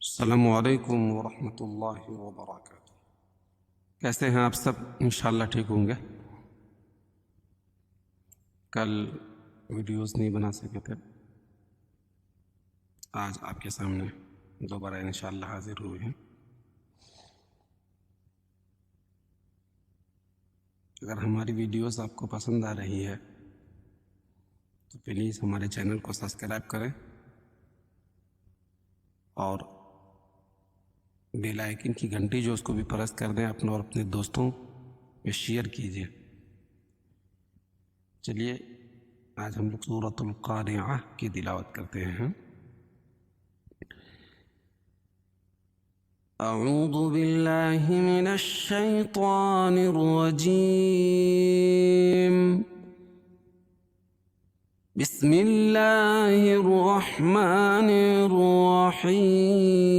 السلام علیکم ورحمۃ اللہ وبرکاتہ۔ کیسے ہیں آپ سب؟ انشاءاللہ ٹھیک ہوں گے۔ کل ویڈیوز نہیں بنا سکے تھے، آج آپ کے سامنے دوبارہ انشاءاللہ حاضر ہوئے ہیں۔ اگر ہماری ویڈیوز آپ کو پسند آ رہی ہے تو پلیز ہمارے چینل کو سبسکرائب کریں اور بیل آئیکن کی گھنٹی جو اس کو بھی پریس کر دیں، اپنے اور اپنے دوستوں میں شیئر کیجیے۔ چلیے آج ہم لوگ سورۃ القارعہ کی تلاوت کرتے ہیں۔ اعوذ باللہ من الشیطان الرجیم، بسم اللہ الرحمن الرحیم۔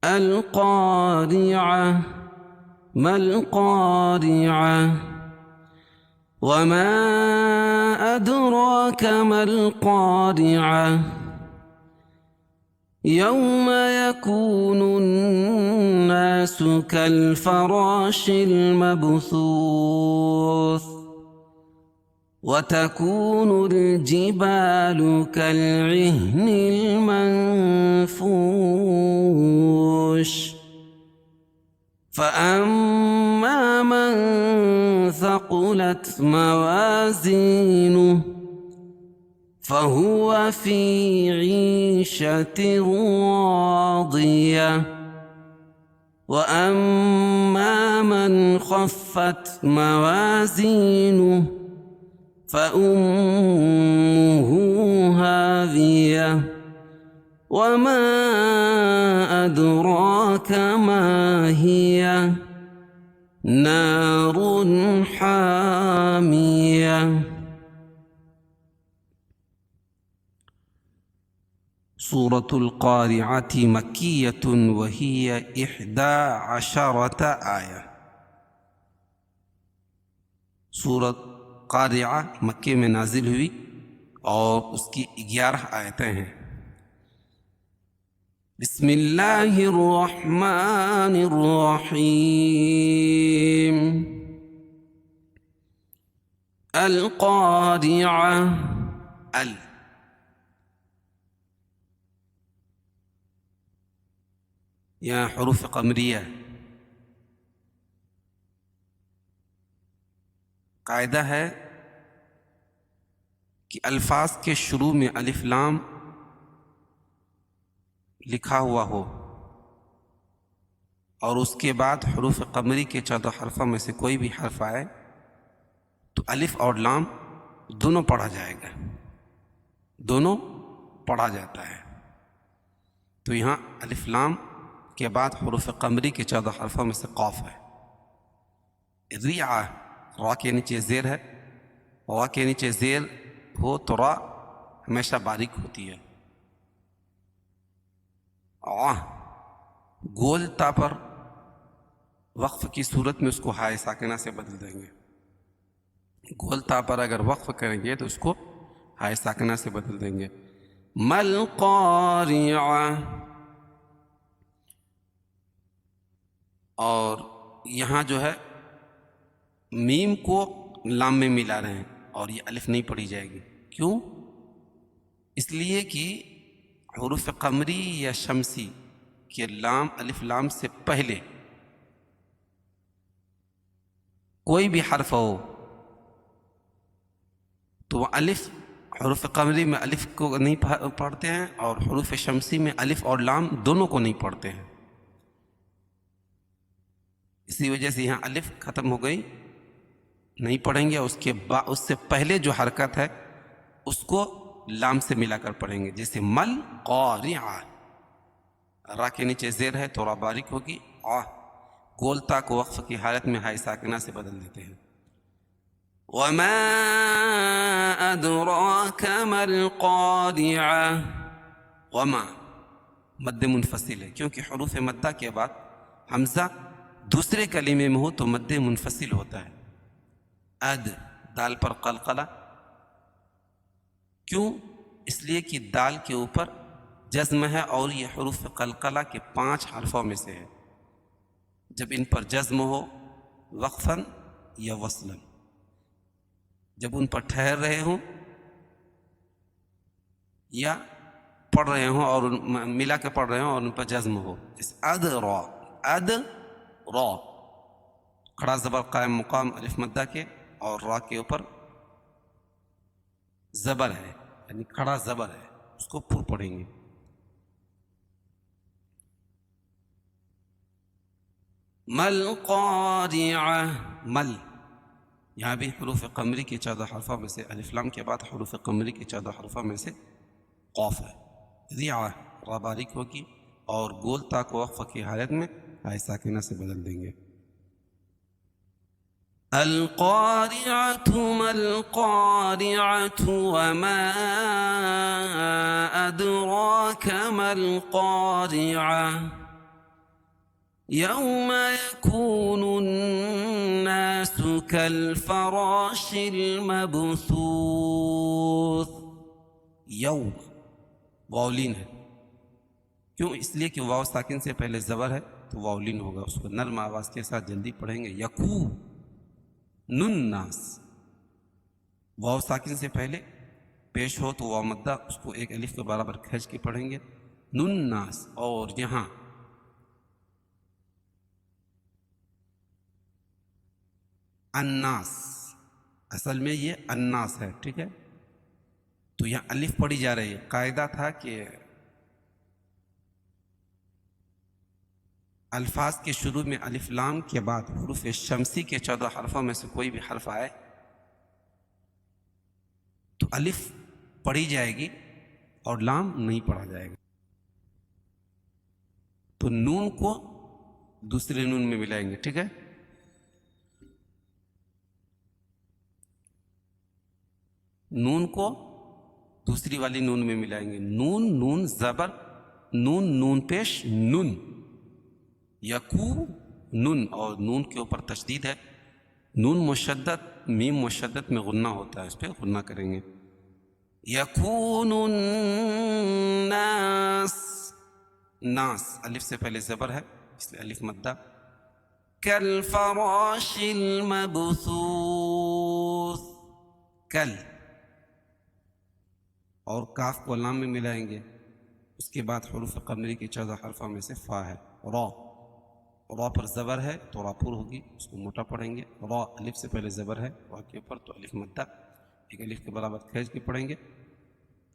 القارعہ ما القارعہ وما أدراك ما القارعة يوم يكون الناس كالفراش المبثوث وتكون الجبال كالعهن المنفوش فأما من ثقلت موازينه فهو في عيشة راضية وأما من خفت موازينه فأمه هاوية وما أدراك ما هي نار حامية۔ سورة القارعة مكية وهي 11 آية۔ سورة قارعہ مکے میں نازل ہوئی اور اس کی 11 آیتیں ہیں۔ بسم اللہ الرحمن الرحیم۔ القارعہ، یا حروف قمریہ۔ قاعدہ ہے کہ الفاظ کے شروع میں الف لام لکھا ہوا ہو اور اس کے بعد حروف قمری کے 14 حرفوں میں سے کوئی بھی حرف آئے تو الف اور لام دونوں پڑھا جائے گا، دونوں پڑھا جاتا ہے۔ تو یہاں الف لام کے بعد حروف قمری کے 14 حرفوں میں سے قاف ہے۔ ریعہ، را کے نیچے زیر ہے، را کے نیچے زیر ہو تو را ہمیشہ باریک ہوتی ہے۔ گول تا پر وقف کی صورت میں اس کو ہائے ساکنہ سے بدل دیں گے۔ گول تا پر اگر وقف کریں گے تو اس کو ہائے ساکنہ سے بدل دیں گے۔ مل قارعہ، اور یہاں جو ہے میم کو لام میں ملا رہے ہیں اور یہ الف نہیں پڑھی جائے گی۔ کیوں؟ اس لیے کہ حروف قمری یا شمسی کے لام الف لام سے پہلے کوئی بھی حرف ہو تو وہ الف، حروف قمری میں الف کو نہیں پڑھتے ہیں اور حروف شمسی میں الف اور لام دونوں کو نہیں پڑھتے ہیں۔ اسی وجہ سے یہاں الف ختم ہو گئی، نہیں پڑھیں گے۔ اس سے پہلے جو حرکت ہے اس کو لام سے ملا کر پڑھیں گے، جیسے مل قارعہ، را کے نیچے زیر ہے تو را باریک ہوگی، گول تا کو وقف کی حالت میں ہائی ساکنہ سے بدل دیتے ہیں۔ وما ادراک ما القارعہ، وما مد منفصل ہے کیونکہ حروف مدہ کے بعد حمزہ دوسرے کلمے میں ہو تو مد منفصل ہوتا ہے۔ اد، دال پر قلقلہ، کیوں؟ اس لیے کہ دال کے اوپر جزم ہے اور یہ حروف قلقلہ کے 5 حرفوں میں سے ہے. جب ان پر جزم ہو وقفاً یا وصلاً، جب ان پر ٹھہر رہے ہوں یا پڑھ رہے ہوں اور ملا کے پڑھ رہے ہوں اور ان پر جزم ہو، جیسے اد را، اد را، کھڑا زبر قائم مقام الف مدہ کے، اور را کے اوپر زبر ہے یعنی کھڑا زبر ہے، اس کو پر پڑھیں گے. مل قارعہ، مل، یہاں بھی حروف قمری کے 14 حرفوں میں سے الف لام کے بعد حروف قمری کے 14 حرفوں میں سے قاف ہے. ریعہ، را باریک ہوگی اور گول تا کو وقف کی حالت میں ہائے ساکنہ سے بدل دیں گے. القارعة ما القارعة وما أدراك ما القارعة يوم يكون الناس كالفراش المبثوث. یوم واولین ہے، کیوں؟ اس لیے کہ واو ساکن سے پہلے زبر ہے تو واولین ہوگا، اس کو نرم آواز کے ساتھ جلدی پڑھیں گے. یکو نن ناس، واو ساکن سے پہلے پیش ہو تو واو مدہ، اس کو ایک الف کے برابر کھینچ کے پڑھیں گے. نن ناس، اور یہاں الناس، اصل میں یہ الناس ہے، ٹھیک ہے؟ تو یہاں الف پڑھی جا رہی ہے. قاعدہ تھا کہ الفاظ کے شروع میں الف لام کے بعد حروف شمسی کے 14 حرفوں میں سے کوئی بھی حرف آئے تو الف پڑھی جائے گی اور لام نہیں پڑھا جائے گا. تو نون کو دوسرے نون میں ملائیں گے، ٹھیک ہے؟ نون کو دوسری والی نون میں ملائیں گے. نون، نون زبر، نون، نون پیش، نون، یکو نون، اور نون کے اوپر تشدید ہے. نون مشدد، میم مشدد میں غنہ ہوتا ہے، اس پہ غنہ کریں گے. یکون الناس، ناس الف سے پہلے زبر ہے اس لیے الف مدہ. کالفراش المبثوث، کل، اور کاف کو لام میں ملائیں گے. اس کے بعد حروف قمری کے 14 حرفوں میں سے فا ہے. را، را پر زبر ہے تو را پور ہوگی، اس کو موٹا پڑھیں گے. را الف سے پہلے زبر ہے، را کے اوپر تو الف مدہ ایک الف کے برابر کھینچ کے پڑھیں گے.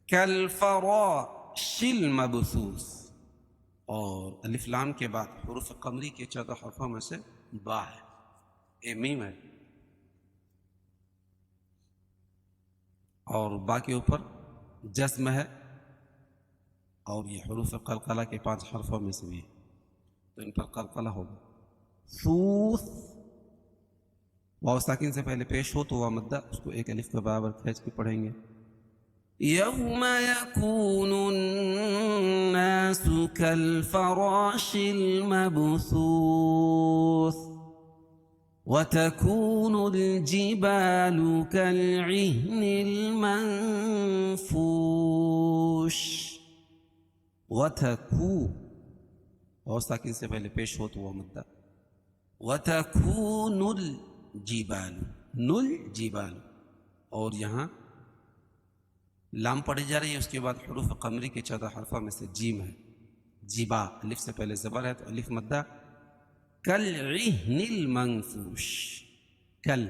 کالفراش المبثوث، اور الف لام کے بعد حروف قمری کے 14 حرفوں میں سے با ہے، اے میم ہے، اور با کے اوپر جزم ہے، اور یہ حروف قلقلہ کے 5 حرفوں میں سے بھی ہے تو ان پر قلقلہ ہوگا. ثوث، واو ساکن سے پہلے پیش ہو تو واو مدہ، اس کو ایک الف کے برابر کھینچ کے پڑھیں گے. یوم یکون الناس کالفراش المبثوث وتكون الجبال كالعهن المنفوش. وتكو، واو ساکن سے پہلے پیش ہو تو وہ مدہ. وتكون الجبال، نل جبال، اور یہاں لام پڑھی جا رہی ہے. اس کے بعد حروف قمری کے 14 حرفوں میں سے جیم ہے. جبا الف سے پہلے زبر ہے تو الف مدہ. کالعہن المنفوش، کل،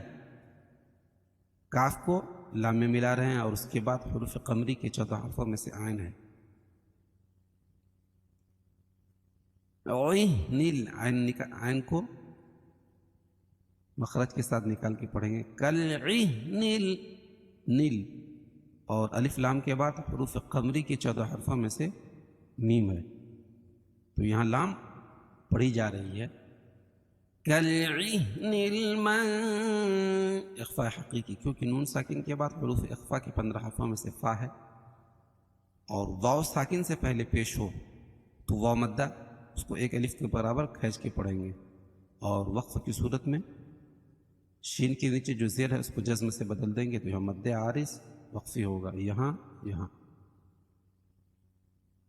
کاف کو لام میں ملا رہے ہیں اور اس کے بعد حروف قمری کے 14 حرفوں میں سے عین ہے. عین کو مخرج کے ساتھ نکال کے پڑھیں گے. کالعہن نیل، اور الف لام کے بعد حروف قمری کے 14 حرفوں میں سے میم ہے تو یہاں لام پڑھی جا رہی ہے. کالعہن اخفاء حقیقی، کیونکہ نون ساکن کے بعد حروف اخفاء کے 15 حرفوں میں سے فا ہے، اور واو ساکن سے پہلے پیش ہو تو واو مدہ، اس کو ایک الف کے برابر کھینچ کے پڑھیں گے. اور وقف کی صورت میں شین کے نیچے جو زیر ہے اس کو جزم سے بدل دیں گے تو یہاں مد عارض وقفی ہوگا. یہاں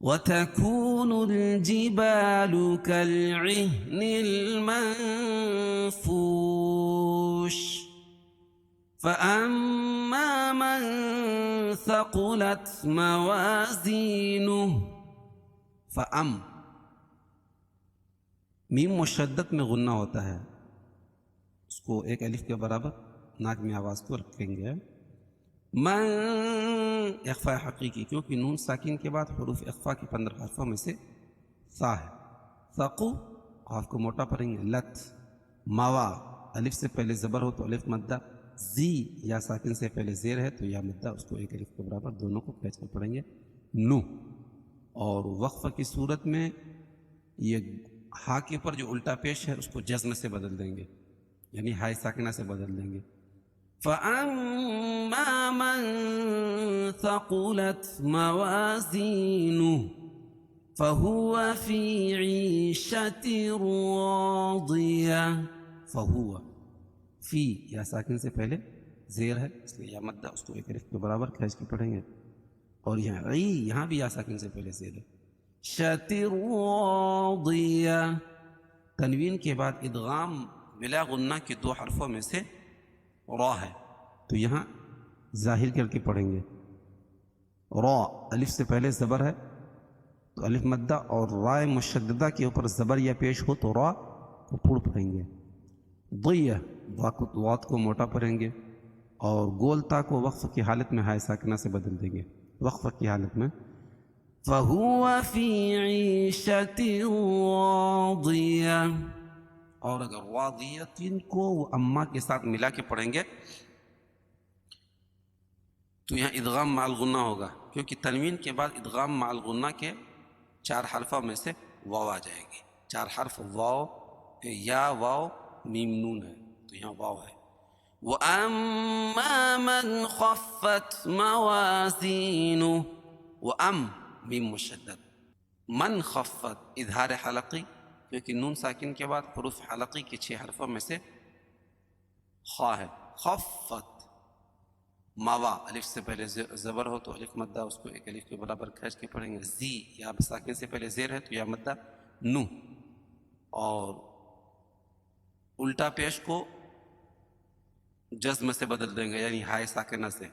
وتكون الجبال كالعهن المنفوش فأما من ثقلت موازينه میم مشدد میں غنہ ہوتا ہے, اس کو ایک الف کے برابر ناک میں آواز کو رکھیں گے. من اخفاء حقیقی, کیونکہ نون ساکن کے بعد حروف اخفاء کی 15 حرفوں میں سے سا ہے. ثقو قاف کو موٹا پڑھیں گے. لت موا الف سے پہلے زبر ہو تو الف مدہ. زی یا ساکن سے پہلے زیر ہے تو یا مدہ, اس کو ایک الف کے برابر دونوں کو کھینچ کر پڑھیں گے. نو اور وقف کی صورت میں یہ ہا کے اوپر جو الٹا پیش ہے اس کو جزم سے بدل دیں گے, یعنی ہائے ساکنہ سے بدل دیں گے. فَأَمَّا مَن ثَقُلَتْ مَوَازِينُهُ فَهُوَ فِي عِيشَةٍ رَاضِيَةٍ. فَهُوَ فی یا ساکن سے پہلے زیر ہے اس لیے یا مدہ, اس کو ایک الف کے برابر کھینچ کے پڑھیں گے. اور یہاں بھی یا ساکن سے پہلے زیر ہے. شَتِرْ رَاضِيَةٍ تنوین کے بعد ادغام بلا غنہ کے 2 حرفوں میں سے را ہے تو یہاں ظاہر کر کے پڑھیں گے. را الف سے پہلے زبر ہے تو الف مدہ, اور رائے مشددہ کے اوپر زبر یا پیش ہو تو را کو پھوڑ پڑھیں گے. ضیہ وات کو موٹا پڑھیں گے, اور گول تا کو وقف کی حالت میں ہائے ساکنہ سے بدل دیں گے. وقف کی حالت میں فَهُوَ فِي عِيشَةٍ رَاضِيَةٍ, اور اگر راضیتین کو وہ اما کے ساتھ ملا کے پڑھیں گے تو یہاں ادغام مع الغنہ ہوگا, کیونکہ تنوین کے بعد ادغام مع الغنہ کے 4 حرفوں میں سے واو آ جائے گی. 4 حرف واو, یا واو میم نون ہے تو یہاں واو ہے. وَأَمَّا مَنْ خَفَّتْ مَوَازِينُهُ میم مشدد. من خفت اظہار حلقی, کیونکہ نون ساکن کے بعد حروف حلقی کے 6 حرفوں میں سے خا ہے. خفت موا الف سے پہلے زبر ہو تو الف مدہ, اس کو ایک الف کے برابر کھینچ کے پڑھیں گے. زی یا ساکن سے پہلے زیر ہے تو یا مدہ. نو اور الٹا پیش کو جزم سے بدل دیں گے, یعنی ہائے ساکنہ سے.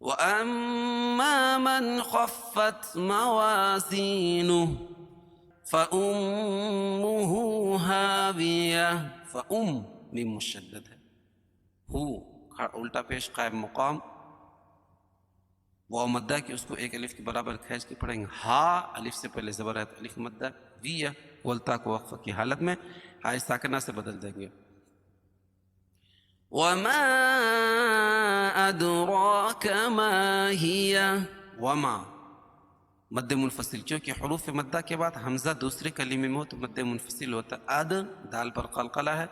وَأَمَّا مَنْ خَفَّتْ مَوَازِينُهُ فَأُمُّهُ هَاوِيَةٌ. میم مشدد ہے. ہو الٹا پیش قائم مقام, واو مدہ کی اس کو ایک الف کے برابر کھینچ کے پڑھیں گے. ہا الف سے پہلے زبر ہے تو الف مدہ. ویہ ولتا کو وقف کی حالت میں ہائے ساکنہ سے بدل دیں گے. وَمَا أَدْرَاكَ مَا هِيَ. وما مد منفصل, چونکہ حروف مدہ کے بعد حمزہ دوسرے کلمے میں ہو تو مد منفصل ہوتا. اد دال پر قلقلہ ہے,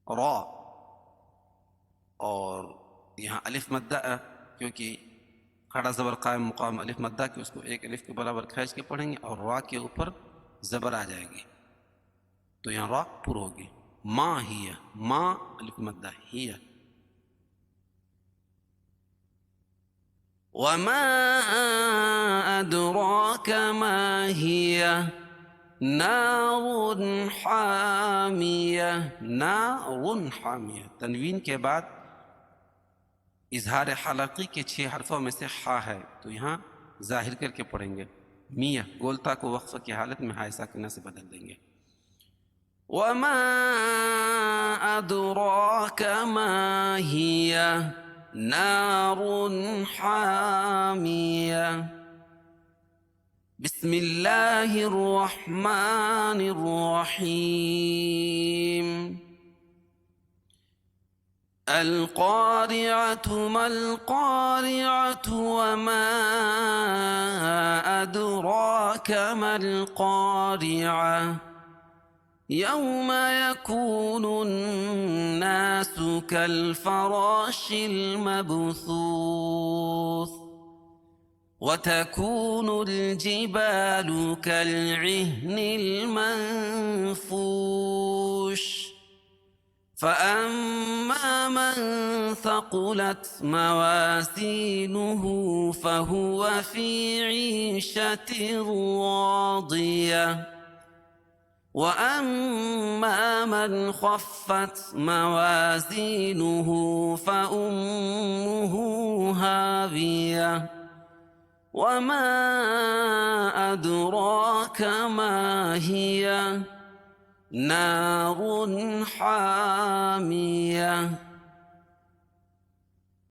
را اور یہاں الف مدہ کیونکہ کھڑا زبر قائم مقام الف مدہ کہ اس کو ایک الف کے برابر کھینچ کے پڑھیں گے, اور را کے اوپر زبر آ جائے گی تو یہاں را پر ہوگی. ما ہی ما الف مدہ ہی. وما أدراك ما هي نار حامية. نار حامية تنوین کے بعد اظہار حلقی کے 6 حرفوں میں سے خا ہے تو یہاں ظاہر کر کے پڑھیں گے. میہ گولتا کو وقف کی حالت میں ہائے ساکنہ سے بدل دیں گے. وما أدراك ما هي نار حامية. بسم الله الرحمن الرحيم. القارعة ما القارعة وما أدراك ما القارعة. يوم يكون الناس كالفراش المبثوث وتكون الجبال كالعهن المنفوش فأما من ثقلت موازينه فهو في عيشة راضية وأما من خفت موازينه فأمه هاوية وما أدراك ما هي نار حامية